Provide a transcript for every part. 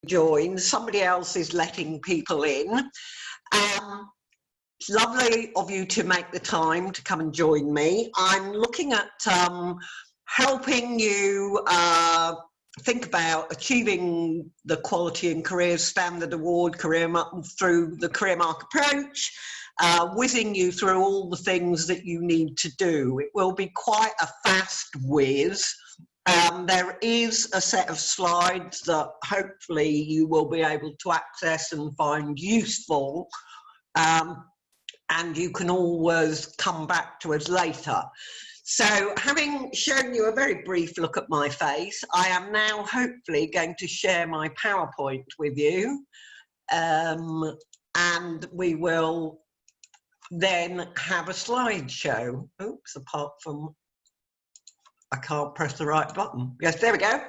join. Somebody else is letting people in. It's lovely of you to make the time to come and join me. I'm looking at helping you think about achieving the Quality and Careers Standard Award through the Career Mark approach, whizzing you through all the things that you need to do. It will be quite a fast whiz. There is a set of slides that hopefully you will be able to access and find useful, and you can always come back to us later. So, having shown you a very brief look at my face, I am now hopefully going to share my PowerPoint with you, and we will then have a slideshow. Oops, apart from I can't press the right button. Yes, there we go.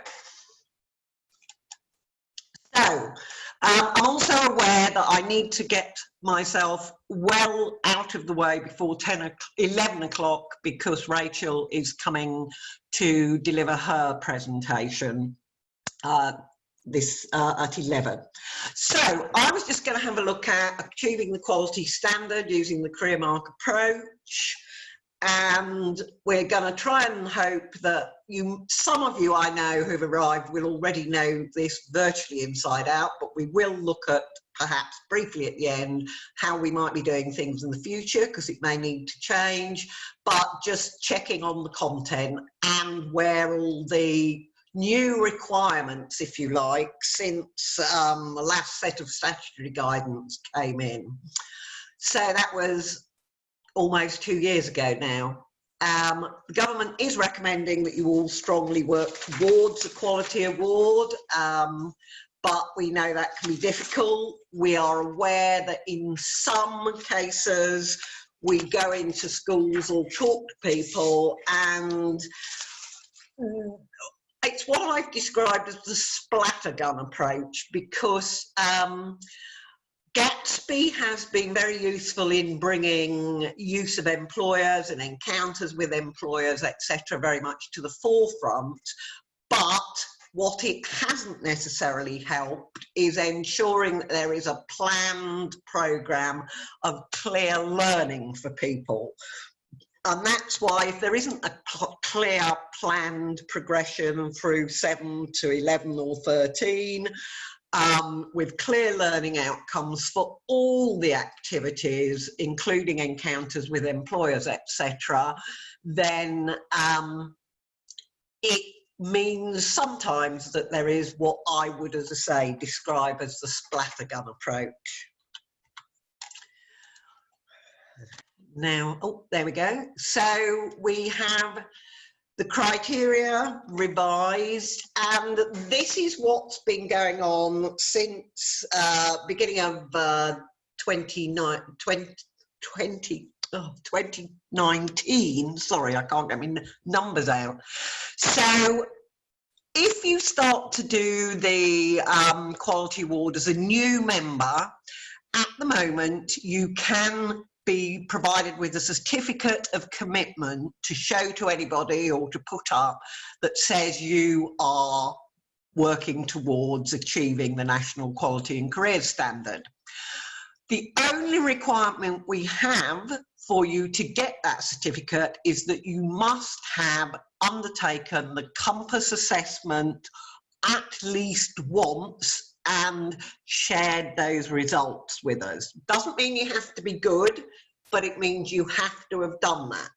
So, I'm also aware that I need to get myself well out of the way before 11 o'clock because Rachel is coming to deliver her presentation at 11. So, I was just going to have a look at achieving the quality standard using the Career Mark approach. And we're going to try and hope that some of you I know who've arrived will already know this virtually inside out, but we will look at perhaps briefly at the end how we might be doing things in the future because it may need to change, but just checking on the content and where all the new requirements, if you like, since the last set of statutory guidance came in. So that was almost 2 years ago now. The government is recommending that you all strongly work towards a quality award, but we know that can be difficult. We are aware that in some cases we go into schools or talk to people, and it's what I've described as the splattergun approach, because Gatsby has been very useful in bringing use of employers and encounters with employers, etc., very much to the forefront. But what it hasn't necessarily helped is ensuring that there is a planned programme of clear learning for people. And that's why if there isn't a clear planned progression through 7 to 11 or 13, with clear learning outcomes for all the activities, including encounters with employers, etc., then it means sometimes that there is what I would, as I say, describe as the splattergun approach. Now, oh, there we go. So we have the criteria revised, and this is what's been going on since beginning of 2019. Sorry, I can't get my numbers out. So if you start to do the quality award as a new member, at the moment you can be provided with a certificate of commitment to show to anybody or to put up that says you are working towards achieving the National Quality and Careers Standard. The only requirement we have for you to get that certificate is that you must have undertaken the Compass assessment at least once and shared those results with us. Doesn't mean you have to be good, but it means you have to have done that.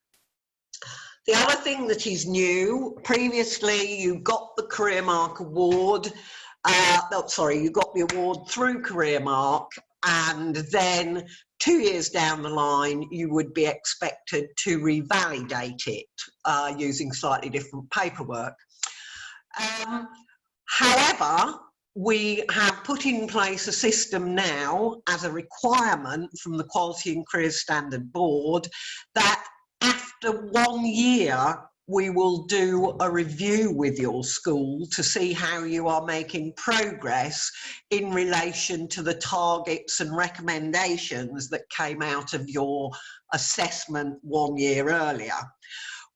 The other thing that is new, previously you got the Career Mark award, you got the award through Career Mark, and then 2 years down the line you would be expected to revalidate it using slightly different paperwork. However, we have put in place a system now as a requirement from the Quality and Careers Standard Board that after 1 year we will do a review with your school to see how you are making progress in relation to the targets and recommendations that came out of your assessment 1 year earlier.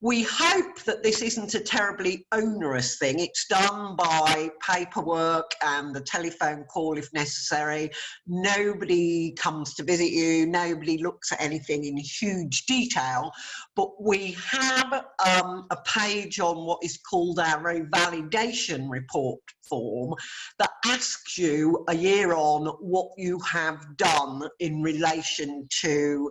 We hope that this isn't a terribly onerous thing. It's done by paperwork and a telephone call if necessary. Nobody comes to visit you. Nobody looks at anything in huge detail. But we have a page on what is called our revalidation report form that asks you a year on what you have done in relation to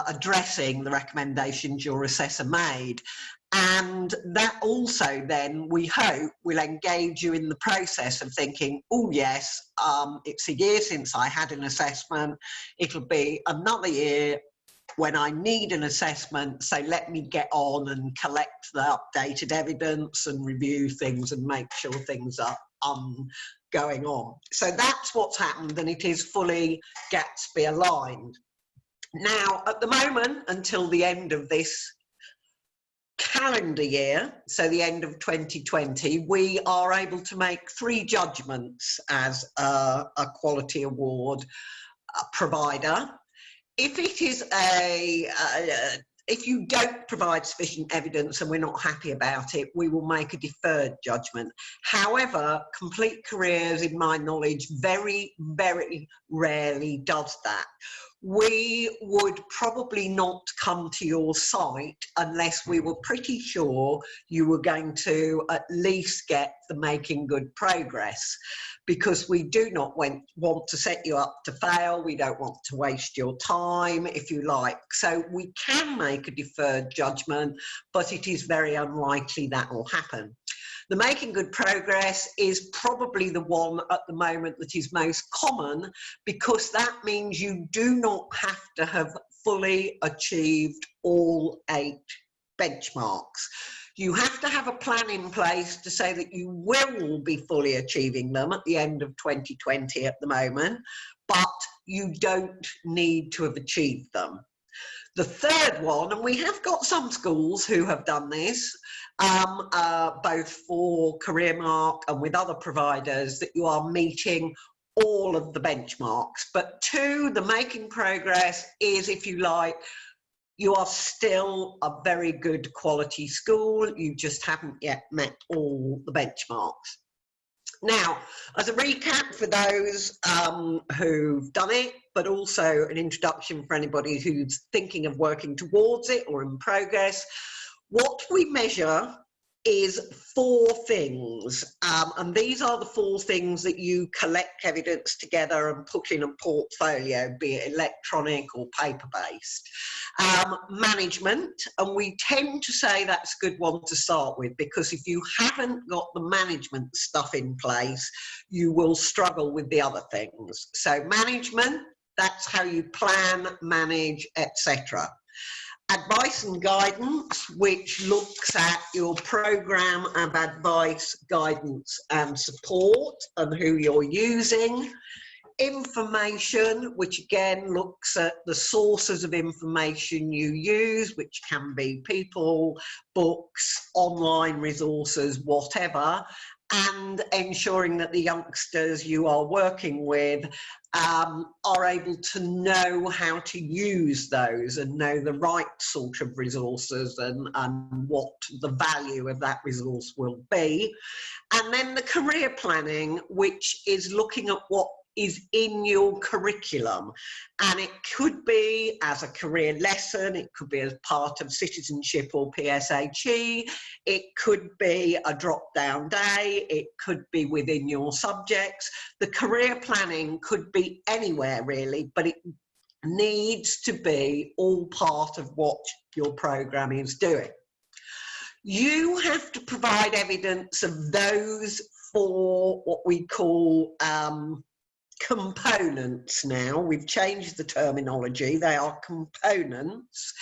addressing the recommendations your assessor made. And that also then, we hope, will engage you in the process of thinking, oh yes, it's a year since I had an assessment, it'll be another year when I need an assessment, so let me get on and collect the updated evidence and review things and make sure things are going on. So that's what's happened, and it is fully Gatsby aligned. Now, at the moment, until the end of this calendar year, so the end of 2020, we are able to make 3 judgments as a quality award provider. If it is if you don't provide sufficient evidence and we're not happy about it, we will make a deferred judgment. However, Complete Careers, in my knowledge, very, very rarely does that. We would probably not come to your site unless we were pretty sure you were going to at least get the making good progress, because we do not want to set you up to fail. We don't want to waste your time, if you like. So we can make a deferred judgment, but it is very unlikely that will happen. The making good progress is probably the one at the moment that is most common, because that means you do not have to have fully achieved all 8 benchmarks. You have to have a plan in place to say that you will be fully achieving them at the end of 2020 at the moment, but you don't need to have achieved them. The third one, and we have got some schools who have done this, both for CareerMark and with other providers, that you are meeting all of the benchmarks. But 2, the making progress is, if you like, you are still a very good quality school, you just haven't yet met all the benchmarks. Now, as a recap for those who've done it, but also an introduction for anybody who's thinking of working towards it or in progress, what we measure is 4 things, and these are the 4 things that you collect evidence together and put in a portfolio, be it electronic or paper-based. Management, and we tend to say that's a good one to start with, because if you haven't got the management stuff in place, you will struggle with the other things. So management, that's how you plan, manage, etc. Advice and guidance, which looks at your program of advice, guidance and support and who you're using. Information, which again looks at the sources of information you use, which can be people, books, online resources, whatever, and ensuring that the youngsters you are working with are able to know how to use those and know the right sort of resources and what the value of that resource will be. And then the career planning, which is looking at what is in your curriculum, and it could be as a career lesson, it could be as part of citizenship or PSHE, it could be a drop-down day, it could be within your subjects. The career planning could be anywhere really, but it needs to be all part of what your program is doing. You have to provide evidence of those 4 what we call components now. We've changed the terminology, they are components.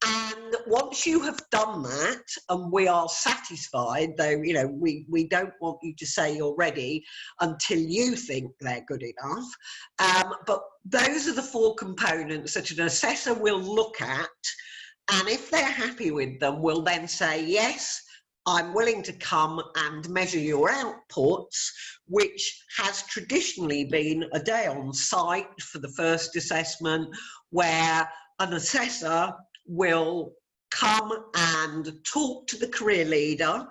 And once you have done that and we are satisfied, though, you know, we don't want you to say you're ready until you think they're good enough, but those are the 4 components that an assessor will look at, and if they're happy with them, will then say, yes, I'm willing to come and measure your outputs, which has traditionally been a day on site for the first assessment, where an assessor will come and talk to the career leader,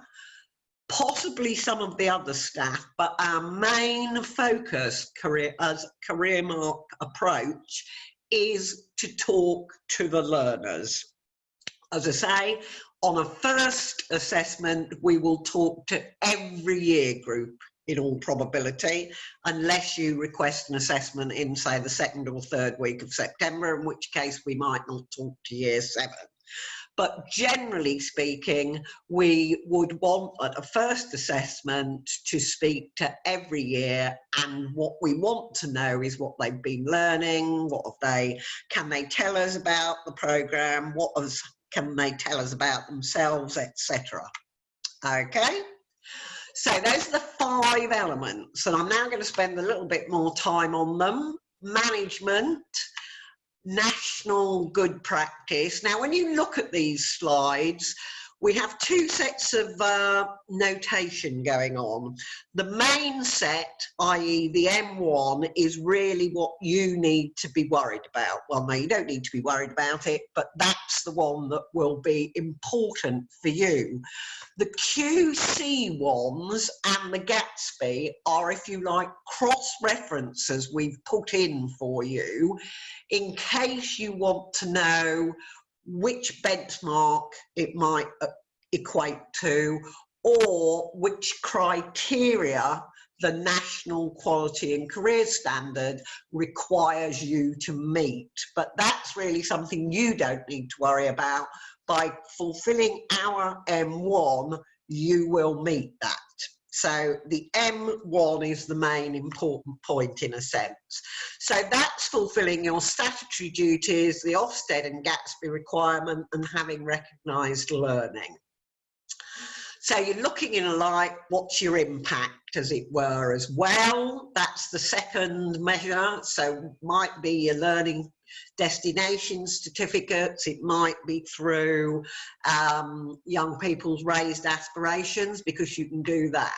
possibly some of the other staff, but our main focus as Career Mark approach is to talk to the learners. As I say, on a first assessment, we will talk to every year group in all probability, unless you request an assessment in, say, the second or third week of September, in which case we might not talk to year 7. But generally speaking, we would want at a first assessment to speak to every year, and what we want to know is what they've been learning, can they tell us about the programme, can they tell us about themselves, etc. Okay, so those are the 5 elements, and I'm now going to spend a little bit more time on them. Management, national good practice. Now, when you look at these slides, we have 2 sets of notation going on. The main set, i.e. the M1, is really what you need to be worried about. Well, no, you don't need to be worried about it, but that's the one that will be important for you. The QC ones and the Gatsby are, if you like, cross-references we've put in for you in case you want to know which benchmark it might equate to, or which criteria the National Quality and Career Standard requires you to meet. But that's really something you don't need to worry about. By fulfilling our M1, you will meet that. So the M1 is the main important point in a sense. So that's fulfilling your statutory duties, the Ofsted and Gatsby requirement, and having recognised learning. So you're looking in a light, what's your impact, as it were, as well. That's the second measure. So might be your learning destination certificates, it might be through young people's raised aspirations, because you can do that.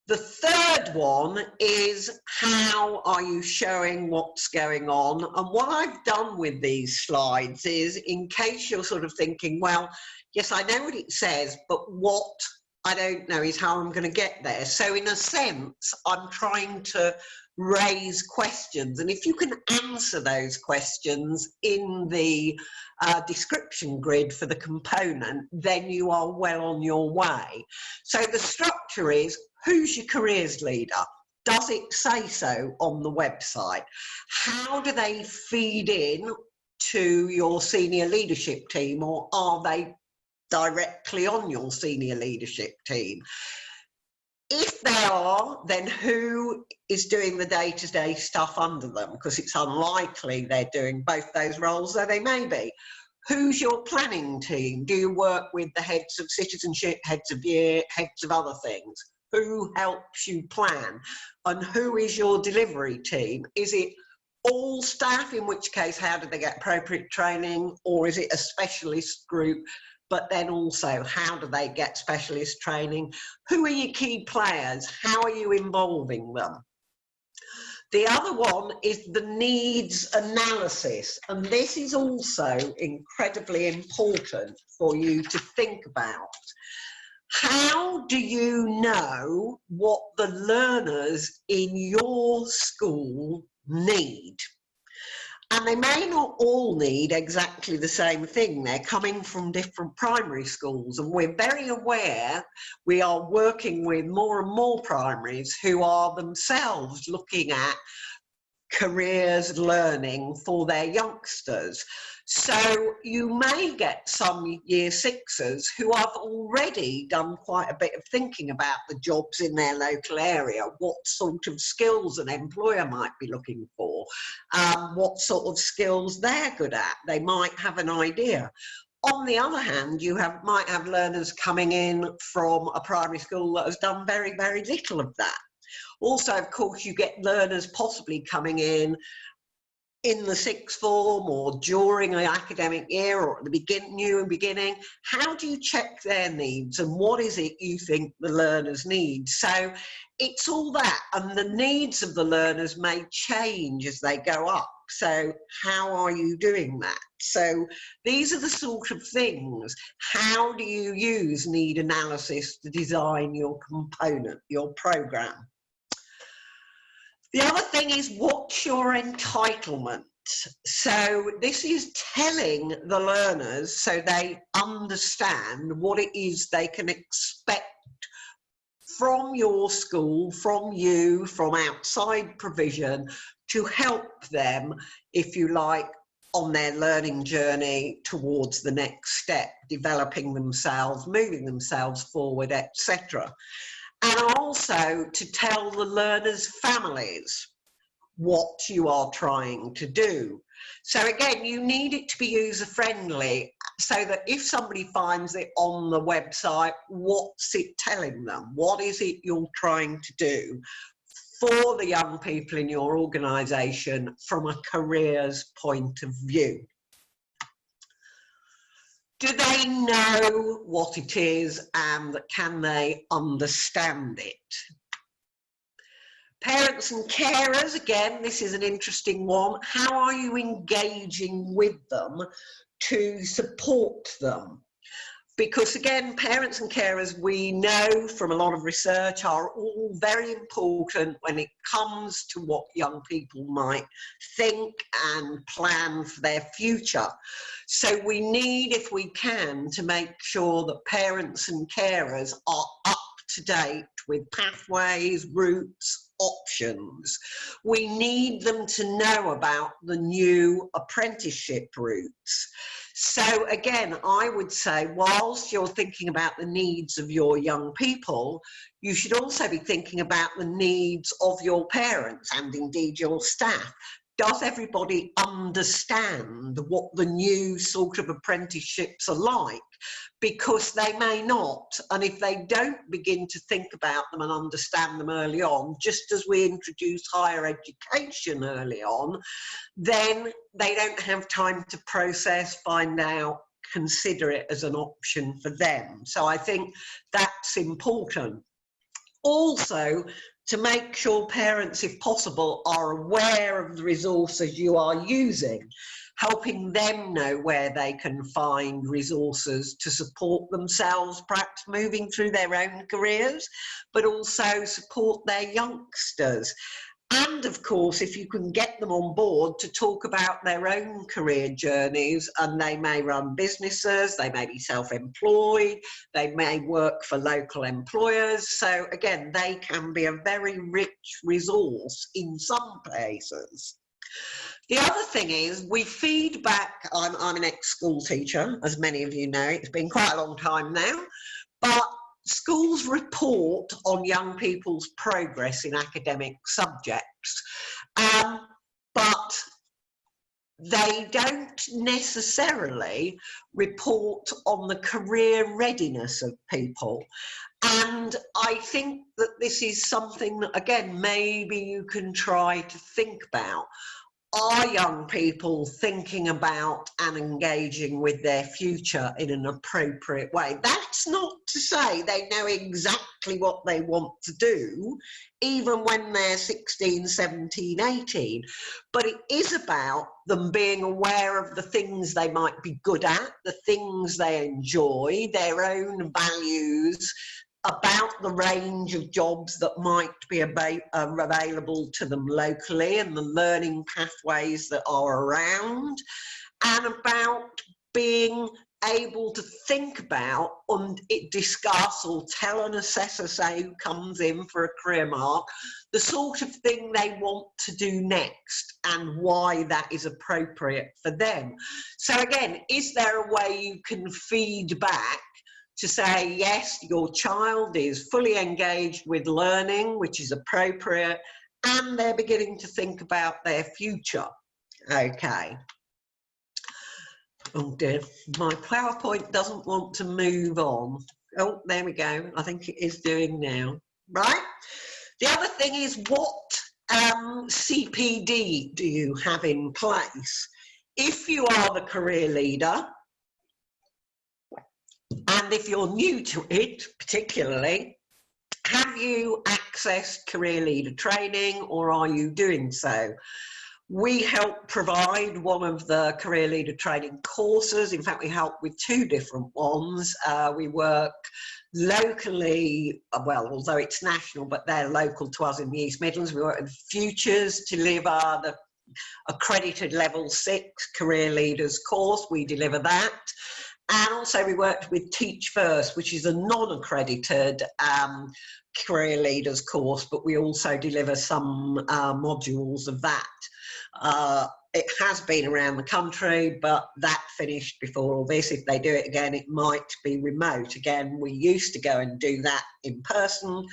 The third one is, how are you showing what's going on? And what I've done with these slides is, in case you're sort of thinking, well, yes, I know what it says, but what I don't know is how I'm going to get there. So in a sense, I'm trying to raise questions, and if you can answer those questions in the description grid for the component, then you are well on your way. So the structure is, who's your careers leader? Does it say so on the website? How do they feed in to your senior leadership team, or are they directly on your senior leadership team? If they are, then who is doing the day-to-day stuff under them? Because it's unlikely they're doing both those roles, though they may be. Who's your planning team? Do you work with the heads of citizenship, heads of year, heads of other things? Who helps you plan? And who is your delivery team? Is it all staff, in which case how do they get appropriate training? Or is it a specialist group? But then also, how do they get specialist training? Who are your key players? How are you involving them? The other one is the needs analysis, and this is also incredibly important for you to think about. How do you know what the learners in your school need? And they may not all need exactly the same thing. They're coming from different primary schools, and we're very aware we are working with more and more primaries who are themselves looking at careers learning for their youngsters. So you may get some year 6ers who have already done quite a bit of thinking about the jobs in their local area, what sort of skills an employer might be looking for, what sort of skills they're good at. They might have an idea. On the other hand, you might have learners coming in from a primary school that has done very, very little of that. Also, of course, you get learners possibly coming in the 6th form or during an academic year or at the new beginning. How do you check their needs, and what is it you think the learners need? So it's all that, and the needs of the learners may change as they go up. So how are you doing that? So these are the sort of things. How do you use need analysis to design your component, your program? The other thing is, what's your entitlement? So this is telling the learners so they understand what it is they can expect from your school, from you, from outside provision, to help them, if you like, on their learning journey towards the next step, developing themselves, moving themselves forward, etc. And also to tell the learners' families what you are trying to do. So again, you need it to be user-friendly, so that if somebody finds it on the website, what's it telling them? What is it you're trying to do for the young people in your organisation from a careers point of view? Do they know what it is, and can they understand it? Parents and carers, again, this is an interesting one. How are you engaging with them to support them? Because again, parents and carers, we know from a lot of research, are all very important when it comes to what young people might think and plan for their future. So we need, if we can, to make sure that parents and carers are up to date with pathways, routes, options. We need them to know about the new apprenticeship routes. So again, I would say, whilst you're thinking about the needs of your young people, you should also be thinking about the needs of your parents and indeed your staff. Does everybody understand what the new sort of apprenticeships are like? Because they may not, and if they don't begin to think about them and understand them early on, just as we introduce higher education early on, then they don't have time to process, find out, consider it as an option for them. So I think that's important. Also, to make sure parents, if possible, are aware of the resources you are using, helping them know where they can find resources to support themselves, perhaps moving through their own careers, but also support their youngsters. And of course, if you can get them on board to talk about their own career journeys, and they may run businesses, they may be self-employed, they may work for local employers. So again, they can be a very rich resource in some places. The other thing is, we feed back. I'm an ex-school teacher, as many of you know. It's been quite a long time now, but schools report on young people's progress in academic subjects, but they don't necessarily report on the career readiness of people. And I think that this is something that, again, maybe you can try to think about. Are young people thinking about and engaging with their future in an appropriate way? That's not to say they know exactly what they want to do, even when they're 16, 17, 18. But it is about them being aware of the things they might be good at, the things they enjoy, their own values, about the range of jobs that might be available to them locally and the learning pathways that are around, and about being able to think about and discuss or tell an assessor, say, who comes in for a career mark, the sort of thing they want to do next and why that is appropriate for them. So again, is there a way you can feed back to say, yes, your child is fully engaged with learning, which is appropriate, and they're beginning to think about their future? Okay. Oh dear, my PowerPoint doesn't want to move on. Oh, there we go. I think it is doing now. Right? The other thing is, what CPD do you have in place? If you are the career leader, and if you're new to it, particularly, have you accessed career leader training, or are you doing so? We help provide one of the career leader training courses. In fact, we help with 2 different ones. We work locally, well, although it's national, but they're local to us in the East Midlands. We work with Futures to deliver the accredited level 6 career leaders course. We deliver that. And also we worked with Teach First, which is a non-accredited career leaders course, but we also deliver some modules of that. It has been around the country, but that finished before all this. If they do it again, it might be remote. Again, we used to go and do that in person.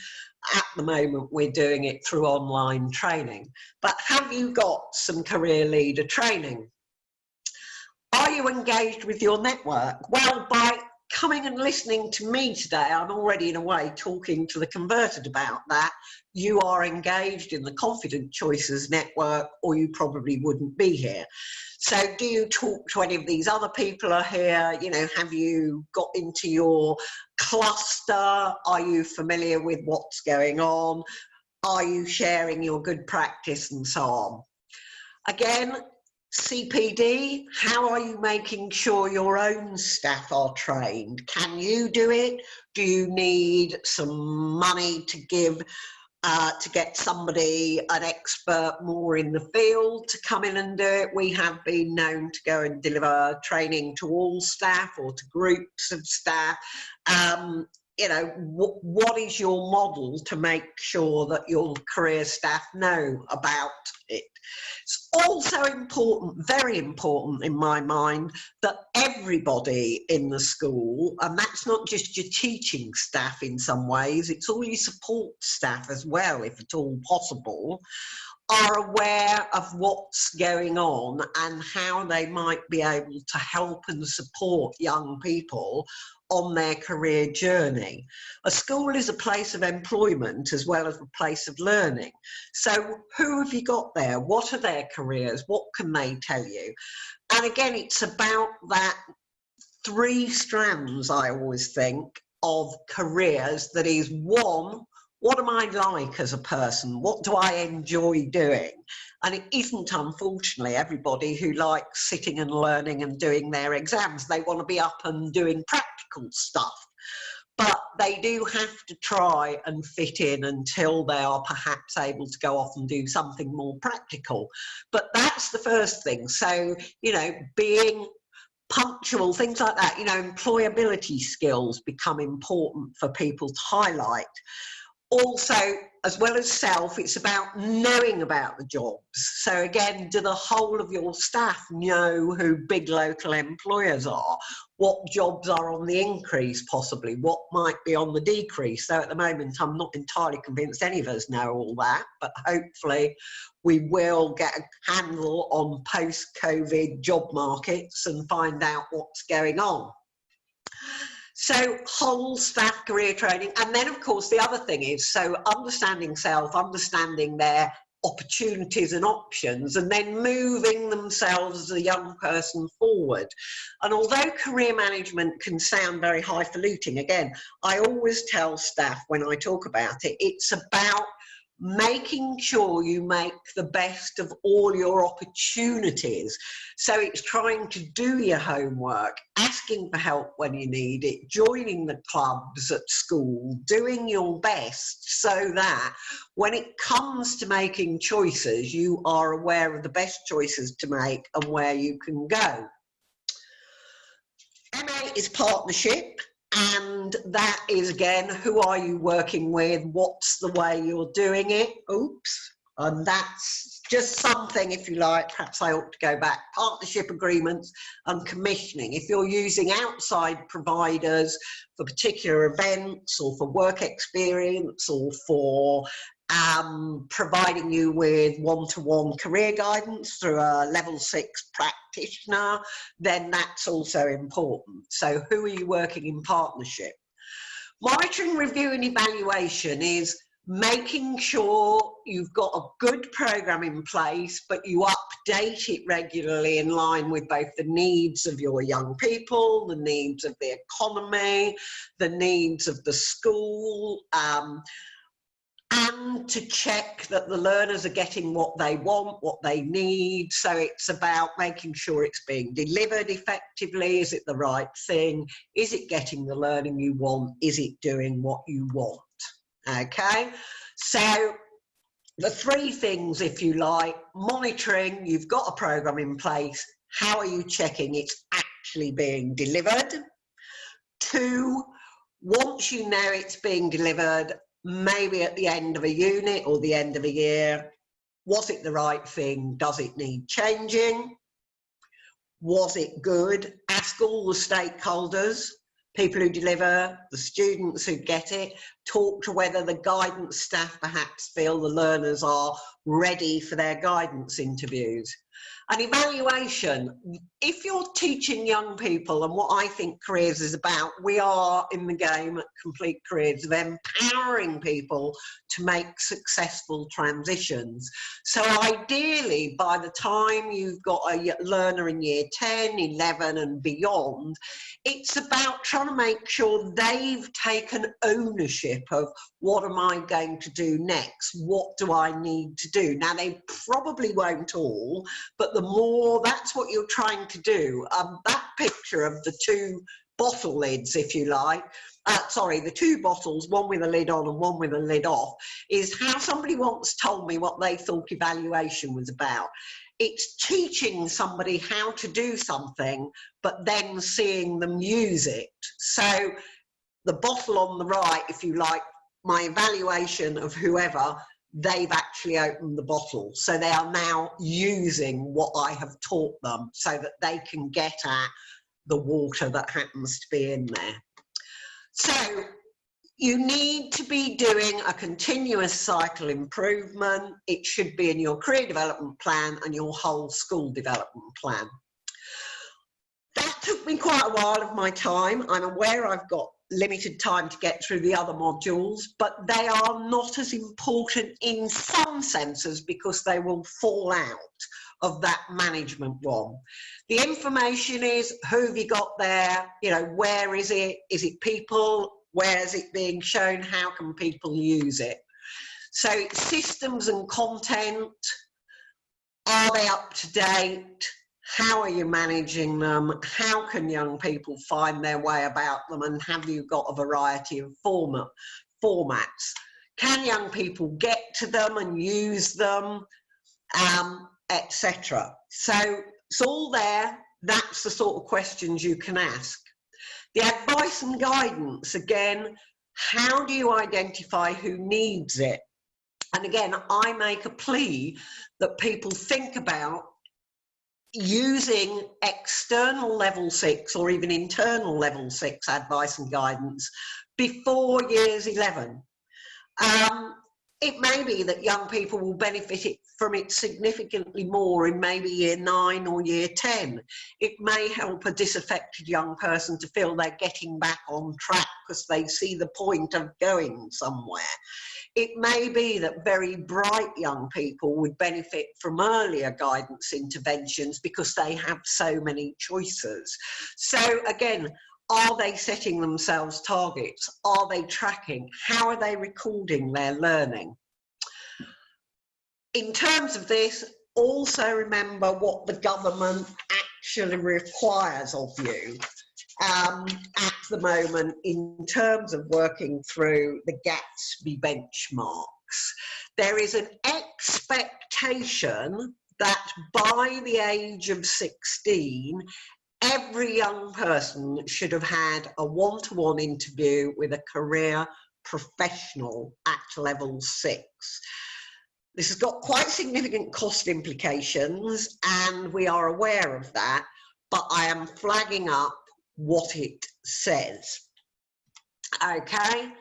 At the moment, we're doing it through online training. But have you got some career leader training? Are you engaged with your network? Well, by coming and listening to me today, I'm already in a way talking to the converted about that. You are engaged in the Confident Choices network, or you probably wouldn't be here. So do you talk to any of these other people are here? You know, have you got into your cluster? Are you familiar with what's going on? Are you sharing your good practice and so on? Again, CPD, how are you making sure your own staff are trained? Can you do it? Do you need some money to give to get somebody, an expert more in the field, to come in and do it? We have been known to go and deliver training to all staff or to groups of staff. You know, what is your model to make sure that your career staff know about it? It's also important, very important in my mind, that everybody in the school, and that's not just your teaching staff in some ways, it's all your support staff as well, if at all possible, are aware of what's going on and how they might be able to help and support young people on their career journey. A school is a place of employment as well as a place of learning. So who have you got there? What are their careers? What can they tell you? And again, it's about that 3 strands, I always think, of careers. That is, 1, what am I like as a person? What do I enjoy doing? And it isn't, unfortunately, everybody who likes sitting and learning and doing their exams. They want to be up and doing practical stuff. But they do have to try and fit in until they are perhaps able to go off and do something more practical. But that's the first thing. So, you know, being punctual, things like that, you know, employability skills become important for people to highlight. Also, as well as self, it's about knowing about the jobs. So again, do the whole of your staff know who big local employers are? What jobs are on the increase possibly? What might be on the decrease? So at the moment, I'm not entirely convinced any of us know all that, but hopefully we will get a handle on post-COVID job markets and find out what's going on. So whole staff career training. And then of course the other thing is, so understanding self, understanding their opportunities and options, and then moving themselves as a young person forward. And although career management can sound very highfalutin, again, I always tell staff when I talk about it, it's about making sure you make the best of all your opportunities. So it's trying to do your homework, asking for help when you need it, joining the clubs at school, doing your best so that when it comes to making choices, you are aware of the best choices to make and where you can go. MA is partnership. And that is, again, who are you working with? What's the way you're doing it? Oops. And that's just something, if you like, perhaps I ought to go back. Partnership agreements and commissioning. If you're using outside providers for particular events or for work experience or for providing you with one-to-one career guidance through a level 6 practitioner, then that's also important. So who are you working in partnership? Monitoring, review and evaluation is making sure you've got a good program in place, but you update it regularly in line with both the needs of your young people, the needs of the economy, the needs of the school, and and to check that the learners are getting what they want, what they need. So it's about making sure it's being delivered effectively. Is it the right thing? Is it getting the learning you want? Is it doing what you want? Okay, so the three things, if you like: monitoring, you've got a program in place. How are you checking it's actually being delivered? 2, once you know it's being delivered, maybe at the end of a unit or the end of a year, was it the right thing? Does it need changing? Was it good? Ask all the stakeholders, people who deliver, the students who get it. Talk to whether the guidance staff perhaps feel the learners are ready for their guidance interviews. An evaluation, if you're teaching young people, and what I think careers is about, we are in the game at Complete Careers of empowering people to make successful transitions. So ideally, by the time you've got a learner in year 10, 11 and beyond, it's about trying to make sure they've taken ownership of what am I going to do next? What do I need to do? Now, they probably won't all, but the more, that's what you're trying to do. That picture of the 2 bottle lids, if you like, sorry, the 2 bottles, one with a lid on and one with a lid off, is how somebody once told me what they thought evaluation was about. It's teaching somebody how to do something, but then seeing them use it. So the bottle on the right, if you like, my evaluation of whoever, they've actually opened the bottle. So they are now using what I have taught them so that they can get at the water that happens to be in there. So you need to be doing a continuous cycle improvement. It should be in your career development plan and your whole school development plan. That took me quite a while of my time. I'm aware I've got limited time to get through the other modules, but they are not as important in some senses because they will fall out of that management one. The information is, who have you got there? You know, where is it? Is it people? Where is it being shown? How can people use it? So it's systems and content. Are they up to date? How are you managing them? How can young people find their way about them? And have you got a variety of formats? Can young people get to them and use them, etc.? So it's all there. That's the sort of questions you can ask. The advice and guidance, again, how do you identify who needs it? And again, I make a plea that people think about using external level 6 or even internal level 6 advice and guidance before years 11. It may be that young people will benefit from it significantly more in maybe year 9 or year 10. It may help a disaffected young person to feel they're getting back on track because they see the point of going somewhere. It may be that very bright young people would benefit from earlier guidance interventions because they have so many choices. So again, are they setting themselves targets? Are they tracking? How are they recording their learning? In terms of this, also remember what the government actually requires of you at the moment in terms of working through the Gatsby benchmarks. There is an expectation that by the age of 16, every young person should have had a one-to-one interview with a career professional at level 6. This has got quite significant cost implications and we are aware of that, but I am flagging up what it says. Okay,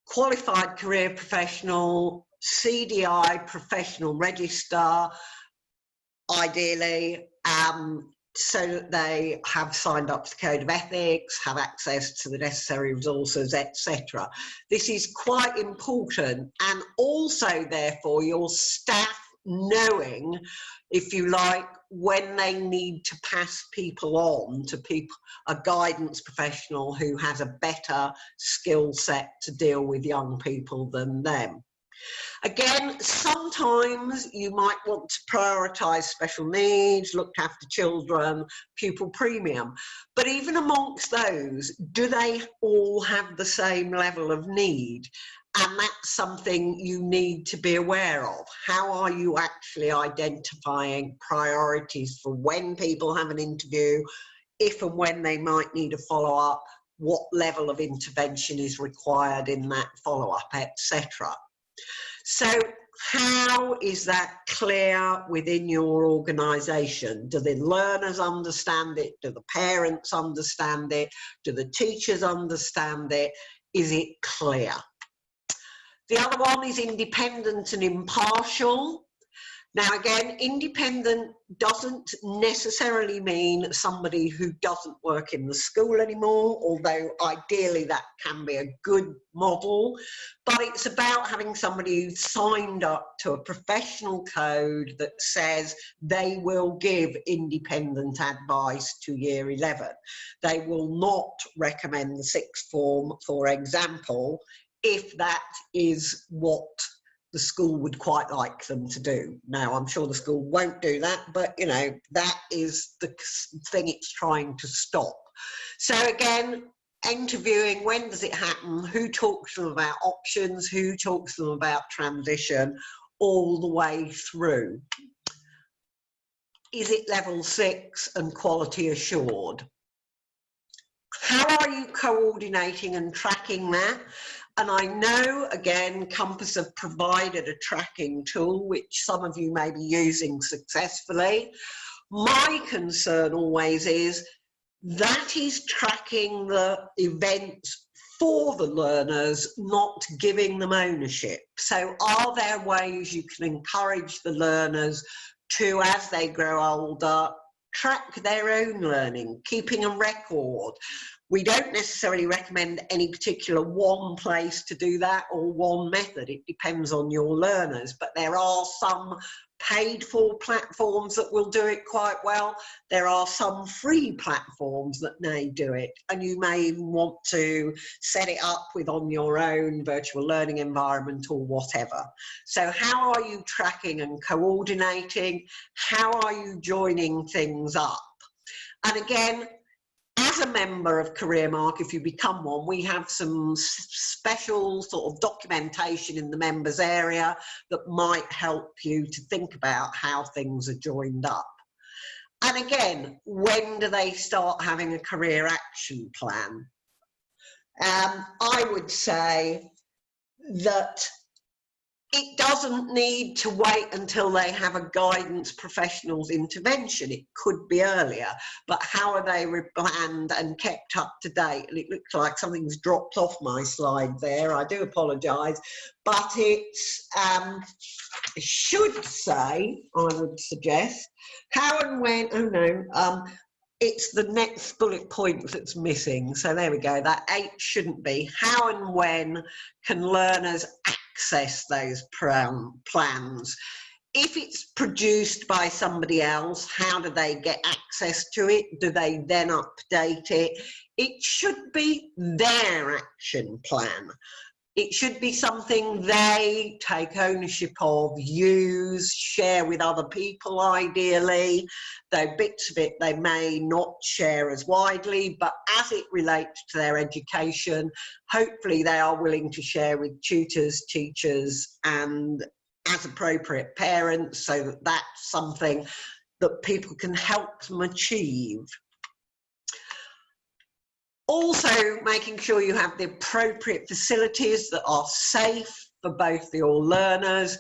qualified career professional, CDI professional register, ideally, so that they have signed up to the Code of Ethics, have access to the necessary resources, etc. This is quite important, and also therefore your staff knowing, if you like, when they need to pass people on to a guidance professional who has a better skill set to deal with young people than them. Again, sometimes you might want to prioritise special needs, looked after children, pupil premium. But even amongst those, do they all have the same level of need? And that's something you need to be aware of. How are you actually identifying priorities for when people have an interview, if and when they might need a follow-up, what level of intervention is required in that follow-up, etc. So how is that clear within your organisation? Do the learners understand it? Do the parents understand it? Do the teachers understand it? Is it clear? The other one is independent and impartial. Now again, independent doesn't necessarily mean somebody who doesn't work in the school anymore, although ideally that can be a good model, but it's about having somebody who's signed up to a professional code that says they will give independent advice to year 11. They will not recommend the sixth form, for example, if that is what the school would quite like them to do. Now, I'm sure the school won't do that, but you know, that is the thing it's trying to stop. So again, interviewing, when does it happen? Who talks to them about options? Who talks to them about transition all the way through? Is it level 6 and quality assured? How are you coordinating and tracking that? And I know, again, Compass have provided a tracking tool, which some of you may be using successfully. My concern always is that is tracking the events for the learners, not giving them ownership. So are there ways you can encourage the learners to, as they grow older, track their own learning, keeping a record? We don't necessarily recommend any particular one place to do that or one method. It depends on your learners, but there are some paid for platforms that will do it quite well. There are some free platforms that may do it, and you may even want to set it up with on your own virtual learning environment or whatever. So how are you tracking and coordinating? How are you joining things up? And again, as a member of CareerMark, if you become one, we have some special sort of documentation in the members area that might help you to think about how things are joined up. And again, when do they start having a career action plan? I would say that it doesn't need to wait until they have a guidance professional's intervention. It could be earlier, but how are they planned and kept up to date? And it looks like something's dropped off my slide there. I do apologise, but it's it should say, I would suggest, how and when. Oh no, it's the next bullet point that's missing. So there we go. That 8 shouldn't be. How and when can learners access those plans? If it's produced by somebody else, how do they get access to it? Do they then update it? It should be their action plan. It should be something they take ownership of, use, share with other people ideally, though bits of it they may not share as widely, but as it relates to their education, hopefully they are willing to share with tutors, teachers, and as appropriate parents, so that that's something that people can help them achieve. Also, making sure you have the appropriate facilities that are safe for both your learners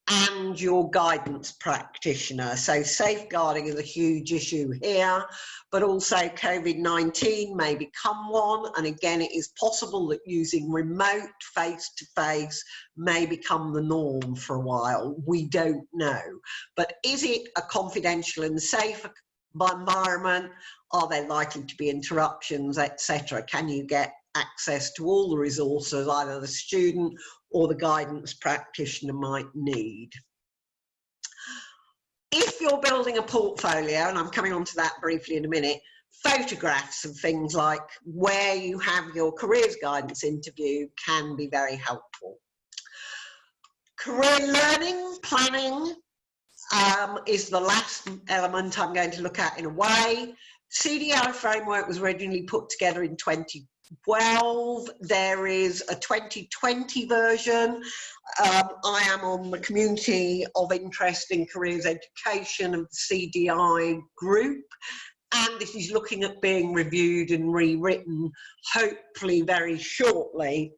and your guidance practitioner. So safeguarding is a huge issue here, but also COVID-19 may become one. And again, it is possible that using remote face-to-face may become the norm for a while. We don't know. But is it a confidential and safe environment? Are there likely to be interruptions, etc.? Can you get access to all the resources either the student or the guidance practitioner might need? If you're building a portfolio, and I'm coming on to that briefly in a minute, photographs of things like where you have your careers guidance interview can be very helpful. Career learning planning is the last element I'm going to look at in a way. CDI framework was originally put together in 2012. There is a 2020 version. I am on the Community of Interest in Careers Education of the CDI group, and this is looking at being reviewed and rewritten, hopefully very shortly.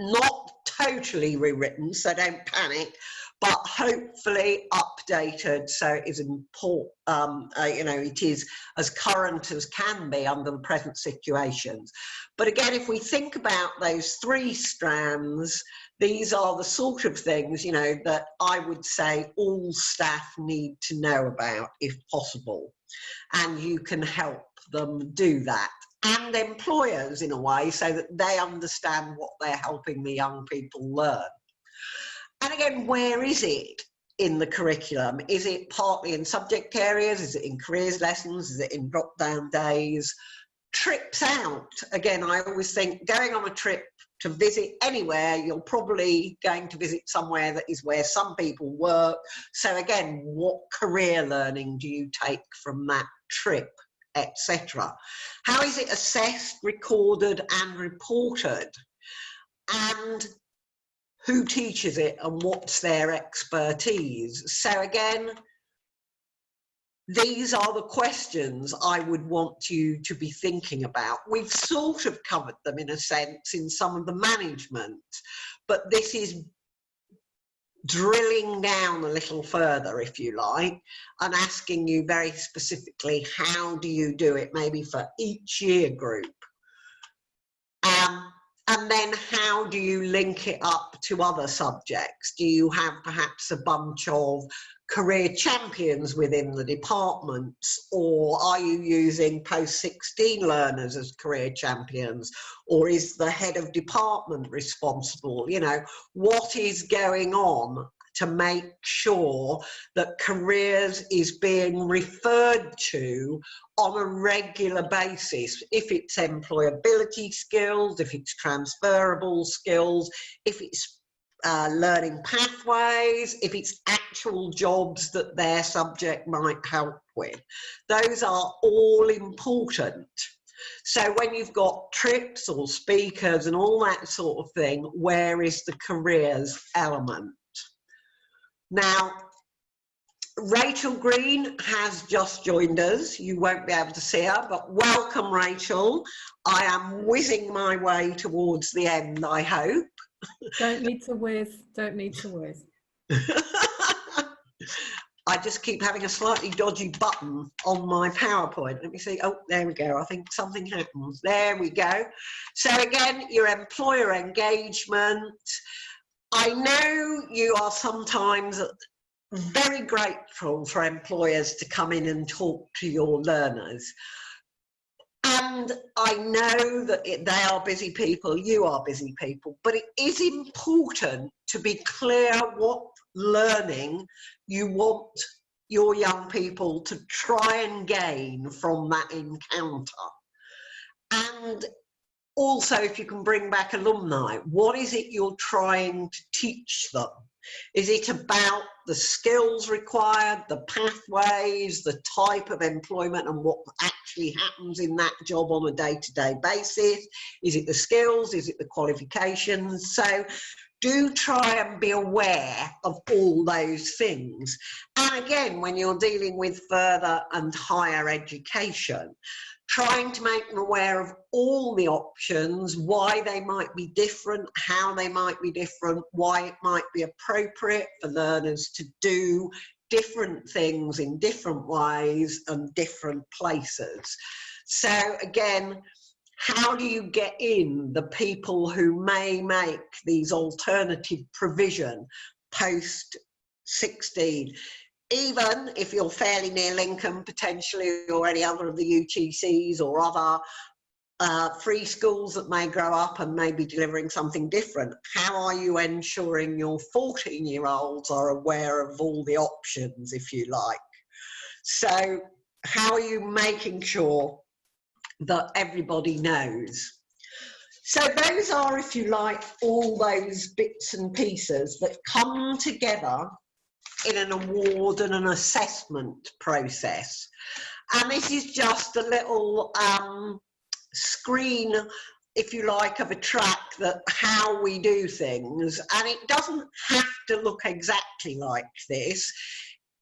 Not totally rewritten, so don't panic, but hopefully updated, so it is important, you know, it is as current as can be under the present situations. But again, if we think about those three strands, these are the sort of things, you know, that I would say all staff need to know about if possible, and you can help them do that. And employers in a way, so that they understand what they're helping the young people learn. And again, where is it in the curriculum? Is it partly in subject areas? Is it in careers lessons? Is it in drop-down days? Trips out. Again, I always think going on a trip to visit anywhere, you're probably going to visit somewhere that is where some people work. So again, what career learning do you take from that trip, etc.? How is it assessed, recorded and reported? And who teaches it and what's their expertise? So again, these are the questions I would want you to be thinking about. We've sort of covered them in a sense in some of the management, but this is drilling down a little further, if you like, and asking you very specifically, how do you do it, maybe for each year group? And then how do you link it up to other subjects? Do you have perhaps a bunch of career champions within the departments, or are you using post-16 learners as career champions, or is the head of department responsible? You know, what is going on to make sure that careers is being referred to on a regular basis, if it's employability skills, if it's transferable skills, if it's learning pathways, if it's actual jobs that their subject might help with. Those are all important. So when you've got trips or speakers and all that sort of thing, where is the careers element? Now, Rachel Green has just joined us. You won't be able to see her, but welcome, Rachel. I am whizzing my way towards the end, I hope. Don't need to whiz, don't need to whiz. I just keep having a slightly dodgy button on my PowerPoint. Let me see. Oh, there we go. I think something happens. There we go. So again, your employer engagement. I know you are sometimes very grateful for employers to come in and talk to your learners. And I know that they are busy people, you are busy people, but it is important to be clear what learning you want your young people to try and gain from that encounter. And also, if you can bring back alumni, what is it you're trying to teach them? Is it about the skills required, the pathways, the type of employment and what actually happens in that job on a day-to-day basis? Is it the skills? Is it the qualifications? So do try and be aware of all those things. And again, when you're dealing with further and higher education, trying to make them aware of all the options, why they might be different, how they might be different, why it might be appropriate for learners to do different things in different ways and different places. So again, how do you get in the people who may make these alternative provision post 16? Even if you're fairly near Lincoln, potentially, or any other of the UTCs or other free schools that may grow up and may be delivering something different, how are you ensuring your 14-year-olds are aware of all the options, if you like? So how are you making sure that everybody knows? So those are, if you like, all those bits and pieces that come together in an award and an assessment process. And this is just a little screen, if you like, of a track that how we do things. And it doesn't have to look exactly like this.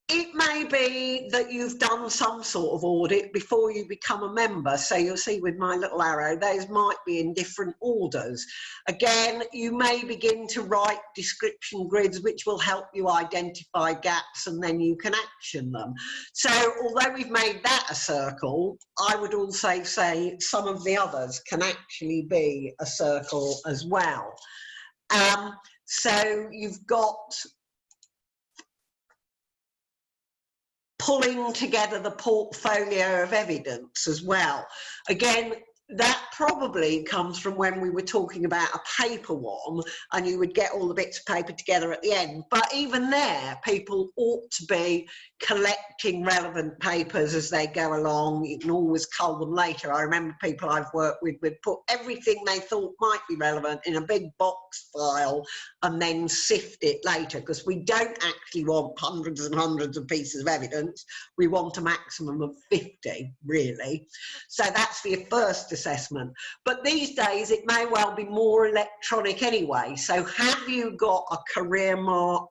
It may be that you've done some sort of audit before you become a member. So you'll see with my little arrow, those might be in different orders. Again, you may begin to write description grids, which will help you identify gaps, and then you can action them. So although we've made that a circle, I would also say some of the others can actually be a circle as well. So you've got pulling together the portfolio of evidence as well. Again, that probably comes from when we were talking about a paper one, and you would get all the bits of paper together at the end. But even there, people ought to be collecting relevant papers as they go along. You can always cull them later. I remember people I've worked with would put everything they thought might be relevant in a big box file and then sift it later, because we don't actually want hundreds and hundreds of pieces of evidence. We want a maximum of 50, really. So that's for your first assessment. But these days it may well be more electronic anyway. So have you got a career mark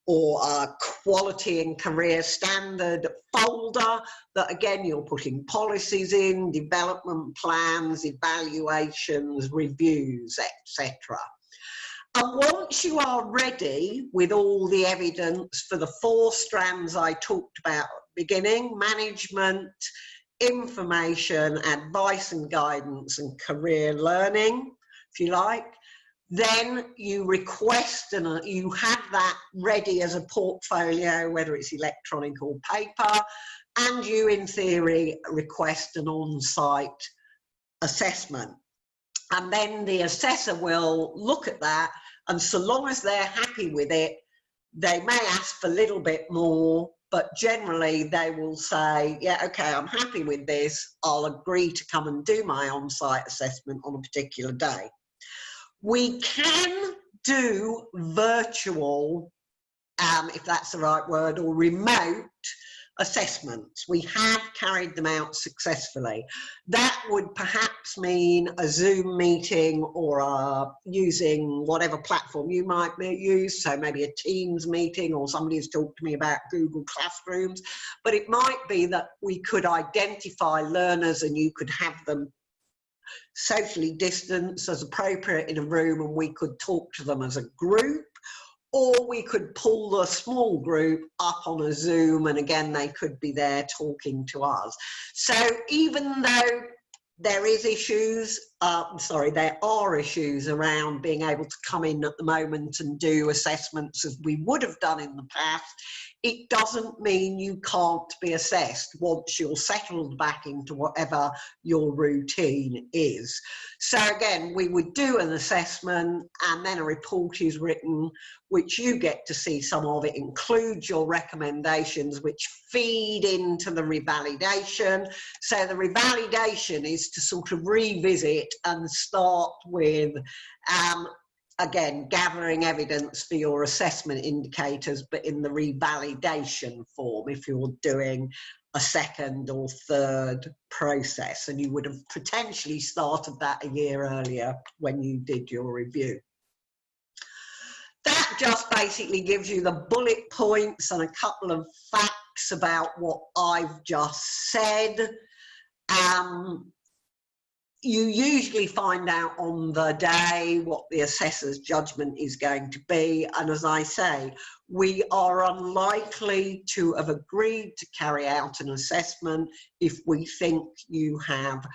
or a quality and career standard folder that, again, you're putting policies in, development plans, evaluations, reviews, etc. And once you are ready with all the evidence for the 4 strands I talked about at the beginning, management, information, advice and guidance, and career learning, if you like, then you request, and you have that ready as a portfolio, whether it's electronic or paper, and you, in theory, request an on-site assessment. And then the assessor will look at that, and so long as they're happy with it, they may ask for a little bit more, but generally they will say, yeah, okay, I'm happy with this. I'll agree to come and do my on-site assessment on a particular day. We can do virtual, if that's the right word, or remote assessments. We have carried them out successfully. That would perhaps mean a Zoom meeting, or using whatever platform you might use, so maybe a Teams meeting, or somebody has talked to me about Google Classrooms. But it might be that we could identify learners and you could have them socially distanced as appropriate in a room, and we could talk to them as a group. Or we could pull the small group up on a Zoom, and again, they could be there talking to us. So even though there is issues, there are issues around being able to come in at the moment and do assessments as we would have done in the past, it doesn't mean you can't be assessed once you're settled back into whatever your routine is. So again, we would do an assessment, and then a report is written, which you get to see. Some of it includes your recommendations, which feed into the revalidation. So the revalidation is to sort of revisit and start with, again, gathering evidence for your assessment indicators, but in the revalidation form, if you're doing a second or third process, and you would have potentially started that a year earlier when you did your review. That just basically gives you the bullet points and a couple of facts about what I've just said. You usually find out on the day what the assessor's judgment is going to be, and as I say, we are unlikely to have agreed to carry out an assessment if we think you have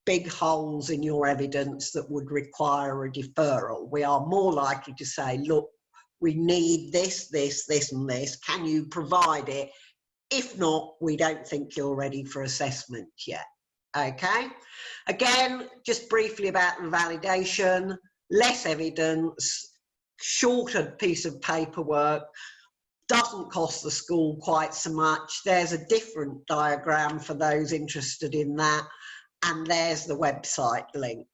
big holes in your evidence that would require a deferral. We are more likely to say, look, we need this, this, this and this, can you provide it? If not, we don't think you're ready for assessment yet. Okay, again, just briefly about the validation, less evidence, shorter piece of paperwork, doesn't cost the school quite so much. There's a different diagram for those interested in that, and there's the website link.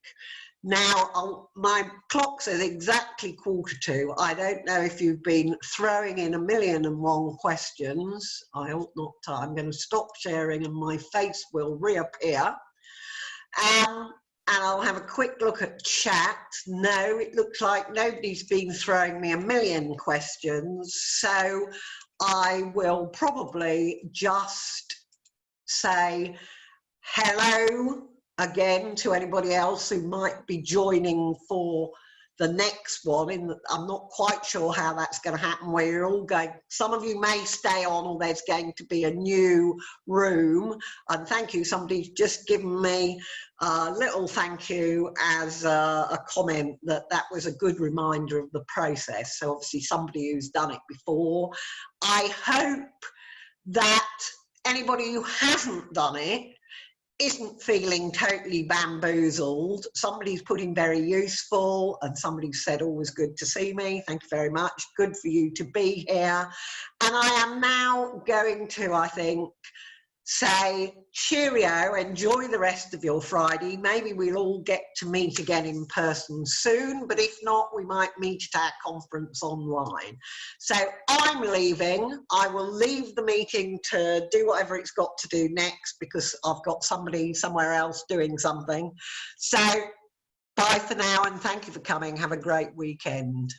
Now, my clock says exactly 1:45. I don't know if you've been throwing in 1,000,001 questions. I ought not to. I'm going to stop sharing and my face will reappear. And I'll have a quick look at chat. No, it looks like nobody's been throwing me 1,000,000 questions. So I will probably just say hello again to anybody else who might be joining for the next one. I'm not quite sure how that's going to happen, where you're all going, some of you may stay on, or there's going to be a new room. And thank you, somebody's just given me a little thank you as a comment that was a good reminder of the process. So obviously somebody who's done it before. I hope that anybody who hasn't done it isn't feeling totally bamboozled. Somebody's put in very useful, and somebody said always good to see me. Thank you very much. Good for you to be here. And I am now going to, I think, say cheerio, enjoy the rest of your Friday. Maybe we'll all get to meet again in person soon, but if not, we might meet at our conference online. So I'm leaving. I will leave the meeting to do whatever it's got to do next, because I've got somebody somewhere else doing something. So bye for now, and thank you for coming. Have a great weekend.